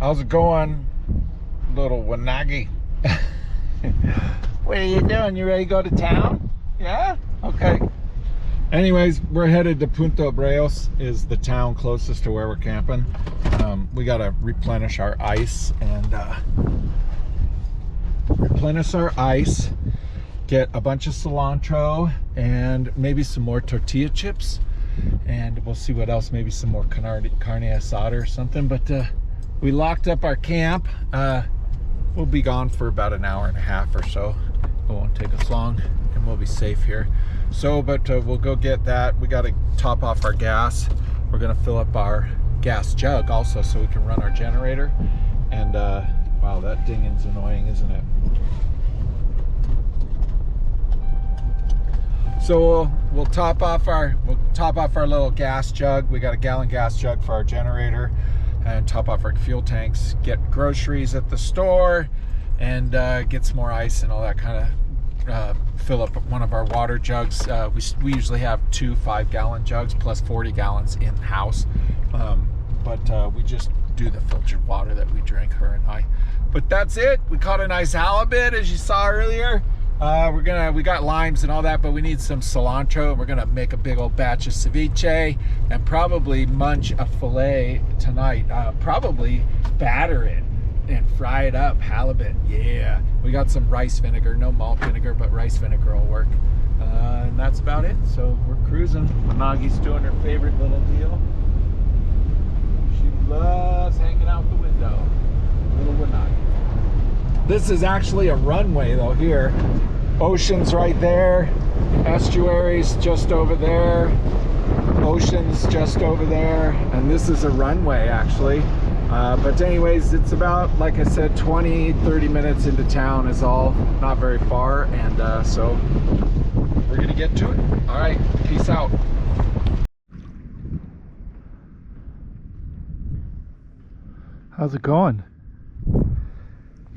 How's it going, little Wanagi? What are you doing? You ready to go to town? Yeah? Okay. Anyways, we're headed to Punta Breos, is the town closest to where we're camping. We gotta replenish our ice and get a bunch of cilantro and maybe some more tortilla chips, and we'll see what else, maybe some more carne asada or something. But we locked up our camp. We'll be gone for about an hour and a half or so. It won't take us long and we'll be safe here. So, but we'll go get that. We got to top off our gas. We're gonna fill up our gas jug also so we can run our generator. And wow, that dinging's annoying, isn't it? So we'll top off our little gas jug. We got a gallon gas jug for our generator, and top off our fuel tanks, get groceries at the store, and get some more ice and all that kind of, fill up one of our water jugs. We usually have 2 5-gallon jugs plus 40 gallons in house, but we just do the filtered water that we drink, her and I. But that's it. We caught a nice halibut, as you saw earlier. We got limes and all that, but we need some cilantro, and we're gonna make a big old batch of ceviche and probably munch a fillet tonight. Probably batter it and fry it up. Halibut, yeah. We got some rice vinegar, no malt vinegar, but rice vinegar will work. And that's about it. So we're cruising. Wanagi's doing her favorite little deal. She loves hanging out the window. Little Wanagi. This is actually a runway though here. Ocean's right there. Estuary's just over there. Ocean's just over there. And this is a runway actually. But anyways, it's about, like I said, 20-30 minutes into town is all. Not very far. And so we're gonna get to it. All right, peace out. How's it going?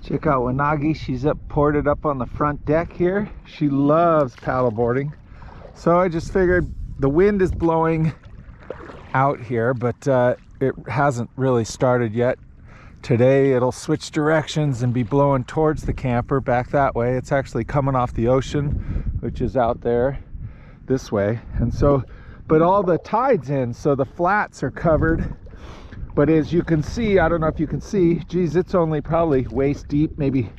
Check out Wanagi. She's ported up on the front deck here. She loves paddleboarding. So I just figured the wind is blowing out here, but it hasn't really started yet. Today it'll switch directions and be blowing towards the camper back that way. It's actually coming off the ocean, which is out there this way. And so, but all the tide's in, so the flats are covered. But as you can see, I don't know if you can see, geez, it's only probably waist deep, maybe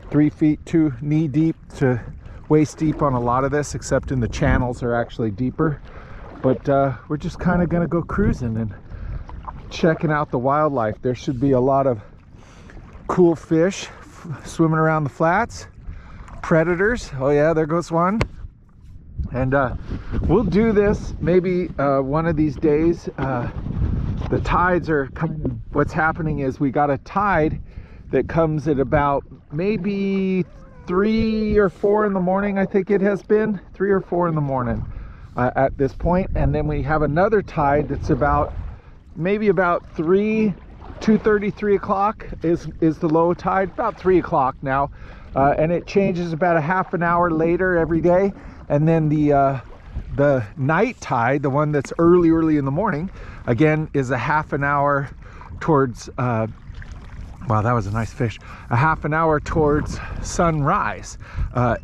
3 feet, 2 knee deep to waist deep on a lot of this, except in the channels are actually deeper. But we're just kind of gonna go cruising and checking out the wildlife. There should be a lot of cool fish swimming around the flats. Predators, oh yeah, there goes one. And we'll do this maybe one of these days. The tides are coming. What's happening is we got a tide that comes at about maybe 3 or 4 in the morning. I think it has been 3 or 4 in the morning at this point. And then we have another tide that's about maybe about 2:30, 3 o'clock is the low tide, about 3 o'clock now. And it changes about a half an hour later every day. And then the night tide, the one that's early in the morning, again is a half an hour towards wow, that was a nice fish, a half an hour towards sunrise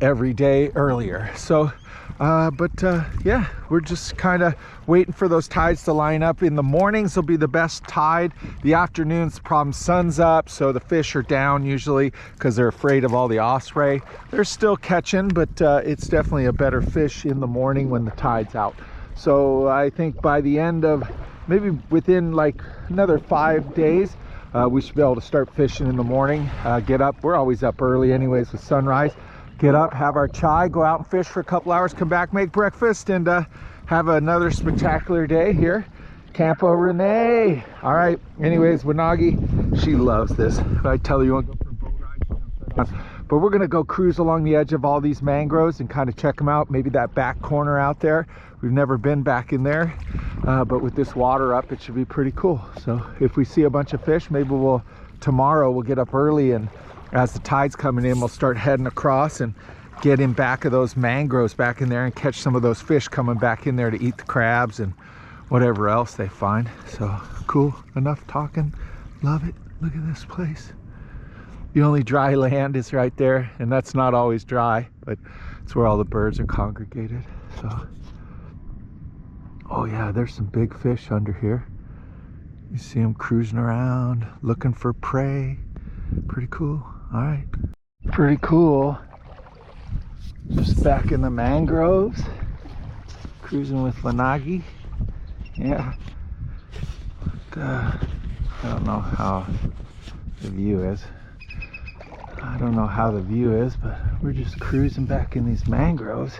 every day earlier. So yeah, we're just kind of waiting for those tides to line up. In the mornings will be the best tide. The afternoons, the problem, sun's up, so the fish are down usually because they're afraid of all the osprey. They're still catching, but it's definitely a better fish in the morning when the tide's out. So I think by the end of, maybe within like another 5 days, we should be able to start fishing in the morning. Get up, we're always up early anyways with sunrise. Get up, have our chai, go out and fish for a couple hours, come back, make breakfast, and have another spectacular day here. Campo Renee. All right, anyways, Wanagi, she loves this. I tell you, want to go for a boat ride? But we're gonna go cruise along the edge of all these mangroves and kind of check them out. Maybe that back corner out there. We've never been back in there, but with this water up, it should be pretty cool. So if we see a bunch of fish, maybe tomorrow we'll get up early, and as the tide's coming in, we'll start heading across and get in back of those mangroves back in there and catch some of those fish coming back in there to eat the crabs and whatever else they find. So cool, enough talking. Love it. Look at this place. The only dry land is right there, and that's not always dry, but it's where all the birds are congregated. So, oh yeah, there's some big fish under here. You see them cruising around, looking for prey. Pretty cool. All right. Pretty cool. Just back in the mangroves, cruising with Wanagi. Yeah. I don't know how the view is. But we're just cruising back in these mangroves.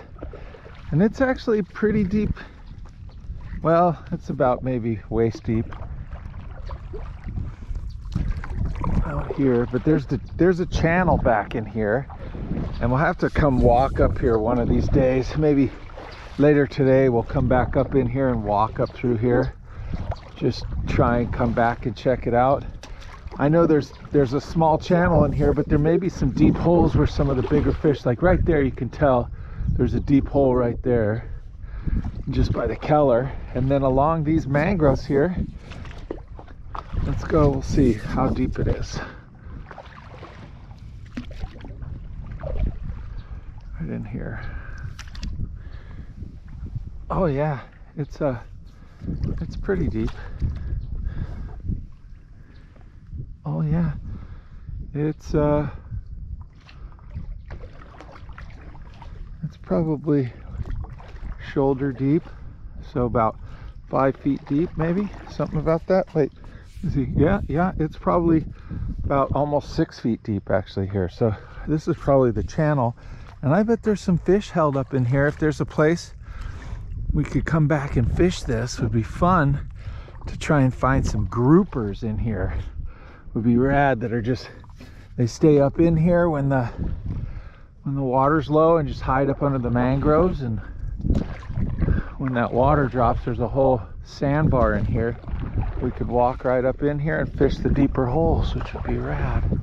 And it's actually pretty deep. Well, it's about maybe waist deep out here, but there's a channel back in here, and we'll have to come walk up here one of these days. Maybe later today we'll come back up in here and walk up through here. Just try and come back and check it out. I know there's a small channel in here, but there may be some deep holes where some of the bigger fish, like right there, you can tell there's a deep hole right there just by the Keller. And then along these mangroves here, let's go, we'll see how deep it is. Right in here. Oh yeah, it's pretty deep. Oh yeah, it's probably shoulder deep, so about 5 feet deep, maybe something about that. Wait, is he? Yeah, it's probably about almost 6 feet deep actually here. So this is probably the channel, and I bet there's some fish held up in here. If there's a place we could come back and fish, this would be fun to try and find some groupers in here. Would be rad, that are just, they stay up in here when the water's low and just hide up under the mangroves, and when that water drops, there's a whole sandbar in here. We could walk right up in here and fish the deeper holes, which would be rad.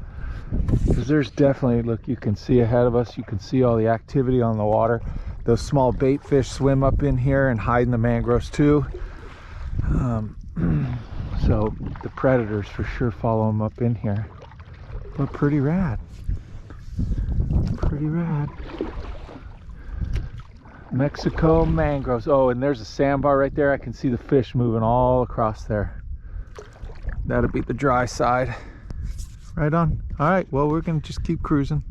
Because there's definitely, look, you can see ahead of us, you can see all the activity on the water. Those small bait fish swim up in here and hide in the mangroves too. So the predators for sure follow them up in here. But pretty rad. Pretty rad. Mexico mangroves. Oh, and there's a sandbar right there. I can see the fish moving all across there. That'll be the dry side. Right on. All right, well, we're gonna just keep cruising.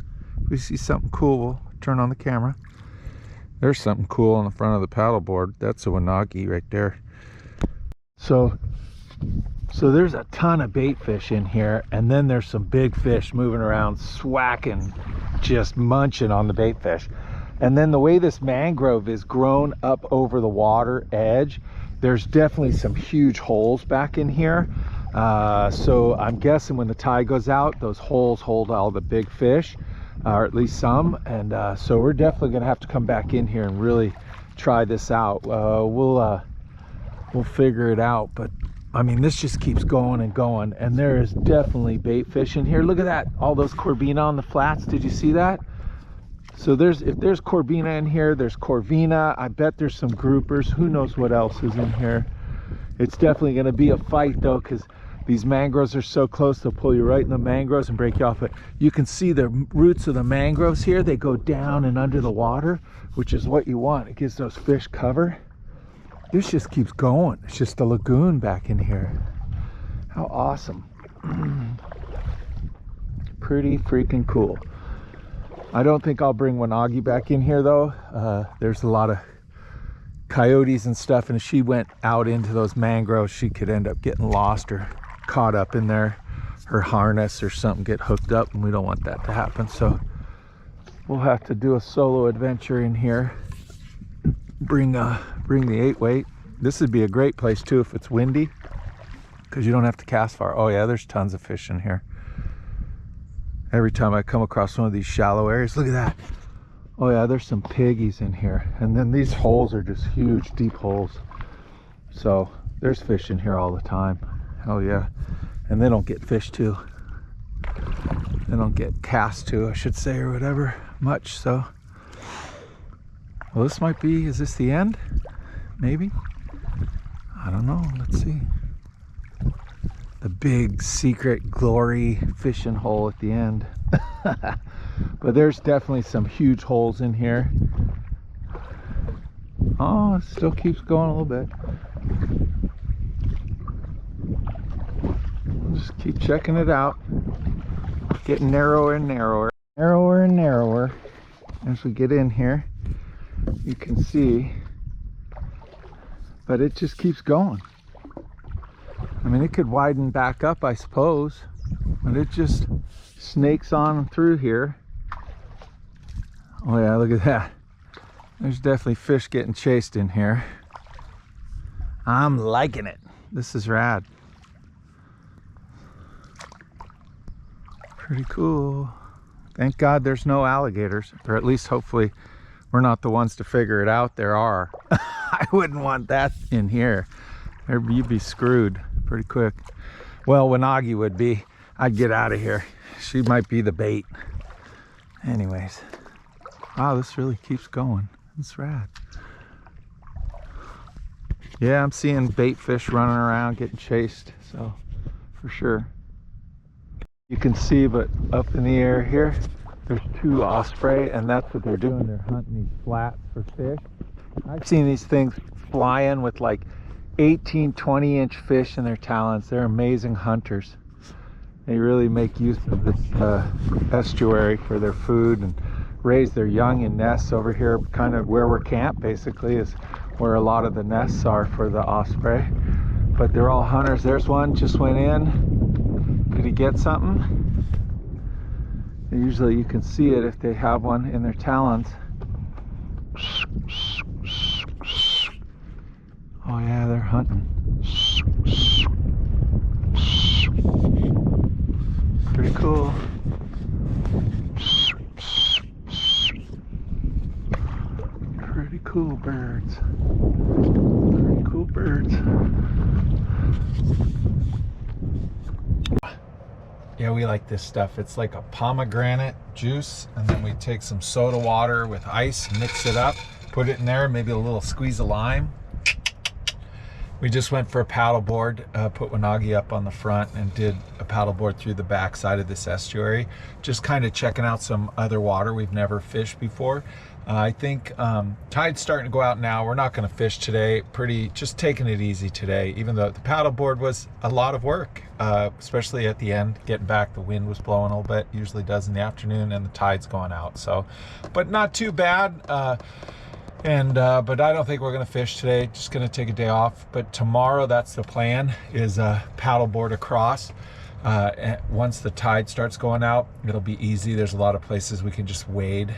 If we see something cool, we'll turn on the camera. There's something cool on the front of the paddleboard. That's a Wanagi right there. So there's a ton of bait fish in here, and then there's some big fish moving around, swacking, just munching on the bait fish. And then the way this mangrove is grown up over the water edge, there's definitely some huge holes back in here. So I'm guessing when the tide goes out, those holes hold all the big fish, or at least some. And so we're definitely gonna have to come back in here and really try this out. We'll figure it out, but I mean, this just keeps going and going, and there is definitely bait fish in here. Look at that, all those Corvina on the flats. Did you see that? So if there's Corvina in here, there's Corvina. I bet there's some groupers. Who knows what else is in here? It's definitely going to be a fight though, because these mangroves are so close, they'll pull you right in the mangroves and break you off. But you can see the roots of the mangroves here. They go down and under the water, which is what you want. It gives those fish cover. This just keeps going. It's just a lagoon back in here. How awesome. Pretty freaking cool. I don't think I'll bring Wanagi back in here though. There's a lot of coyotes and stuff, and if she went out into those mangroves, she could end up getting lost or caught up in there. Her harness or something get hooked up, and we don't want that to happen. So we'll have to do a solo adventure in here. Bring the 8-weight. This would be a great place too if it's windy, because you don't have to cast far. Oh yeah, there's tons of fish in here. Every time I come across one of these shallow areas, look at that. Oh yeah, there's some piggies in here. And then these holes are just huge, deep holes. So there's fish in here all the time. Oh yeah. And they don't get fish too. They don't get cast to, I should say, or whatever, much. So, well, this might be, is this the end? Maybe? I don't know, let's see. The big secret glory fishing hole at the end. But there's definitely some huge holes in here. Oh, it still keeps going a little bit. Just keep checking it out. Getting narrower and narrower. Narrower and narrower. As we get in here, you can see. But it just keeps going. I mean, it could widen back up, I suppose. But it just snakes on through here. Oh yeah, look at that. There's definitely fish getting chased in here. I'm liking it. This is rad. Pretty cool. Thank God there's no alligators, or at least hopefully we're not the ones to figure it out. There are. I wouldn't want that in here. You'd be screwed pretty quick. Well, Wanagi would be. I'd get out of here. She might be the bait. Anyways. Wow, this really keeps going. It's rad. Yeah, I'm seeing bait fish running around getting chased, so for sure. You can see, but up in the air here, there's 2 osprey, and that's what they're doing. They're hunting these flats for fish. I've seen these things flying with like 18, 20-inch fish in their talons. They're amazing hunters. They really make use of this estuary for their food and raise their young in nests. Over here, kind of where we're camped, basically, is where a lot of the nests are for the osprey. But they're all hunters. There's one just went in. Did he get something? Usually you can see it if they have one in their talons. Oh yeah, they're hunting. Pretty cool. Pretty cool birds. Pretty cool birds. Yeah, we like this stuff. It's like a pomegranate juice, and then we take some soda water with ice, mix it up, put it in there, maybe a little squeeze of lime. We just went for a paddleboard, put Wanagi up on the front and did a paddleboard through the back side of this estuary, just kind of checking out some other water we've never fished before. I think tide's starting to go out now. We're not going to fish today. Just taking it easy today, even though the paddleboard was a lot of work, especially at the end. Getting back, the wind was blowing a little bit, usually does in the afternoon, and the tide's going out. So, but not too bad. But I don't think we're gonna fish today. Just gonna take a day off. But tomorrow, that's the plan, is paddleboard across. Once the tide starts going out, it'll be easy. There's a lot of places we can just wade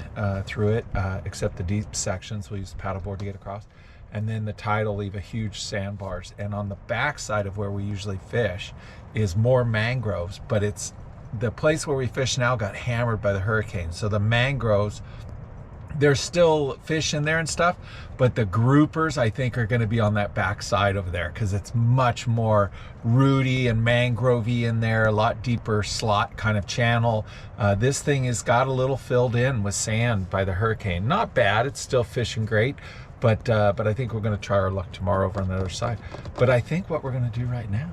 through it, except the deep sections. We'll use the paddleboard to get across. And then the tide will leave a huge sandbars. And on the back side of where we usually fish is more mangroves, but it's the place where we fish now got hammered by the hurricane. So the mangroves, there's still fish in there and stuff, but the groupers I think are going to be on that back side over there because it's much more rooty and mangrovey in there, a lot deeper slot kind of channel. This thing has got a little filled in with sand by the hurricane. Not bad, it's still fishing great, but I think we're going to try our luck tomorrow over on the other side. But I think what we're going to do right now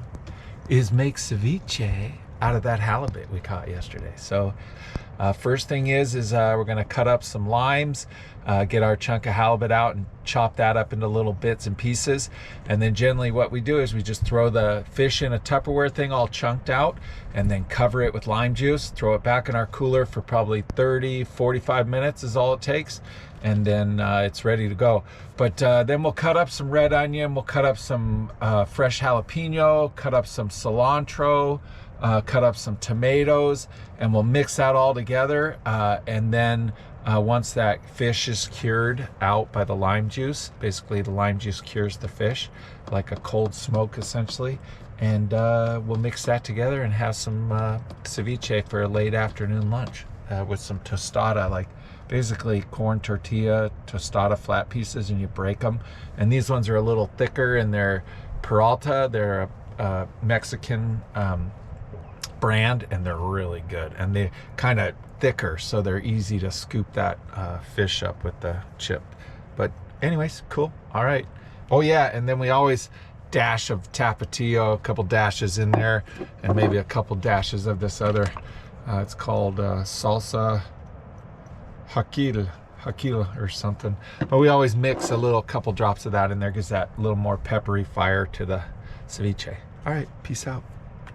is make ceviche out of that halibut we caught yesterday. So first thing is we're going to cut up some limes, get our chunk of halibut out and chop that up into little bits and pieces. And then generally what we do is we just throw the fish in a Tupperware thing all chunked out and then cover it with lime juice, throw it back in our cooler for probably 30-45 minutes is all it takes. And then it's ready to go. But then we'll cut up some red onion, we'll cut up some fresh jalapeno, cut up some cilantro, cut up some tomatoes, and we'll mix that all together. And then once that fish is cured out by the lime juice, basically the lime juice cures the fish like a cold smoke essentially, and we'll mix that together and have some ceviche for a late afternoon lunch with some tostada, like basically corn tortilla tostada flat pieces, and you break them. And these ones are a little thicker, and they're Peralta. They're a Mexican brand, and they're really good, and they're kind of thicker, so they're easy to scoop that fish up with the chip. But anyways, cool. All right. Oh yeah, and then we always dash of Tapatio, a couple dashes in there, and maybe a couple dashes of this other, it's called salsa Hakil or something. But we always mix a little couple drops of that in there, gives that a little more peppery fire to the ceviche. All right, peace out.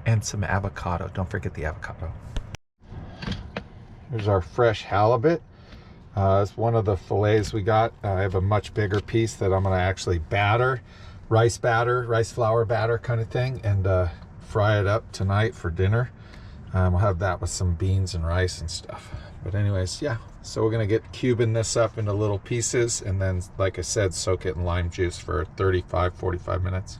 And some avocado. Don't forget the avocado. Here's our fresh halibut. It's one of the fillets we got. I have a much bigger piece that I'm going to actually batter, rice flour batter kind of thing, and fry it up tonight for dinner. We'll have that with some beans and rice and stuff. But anyways, yeah. So we're going to get cubing this up into little pieces, and then, like I said, soak it in lime juice for 35-45 minutes.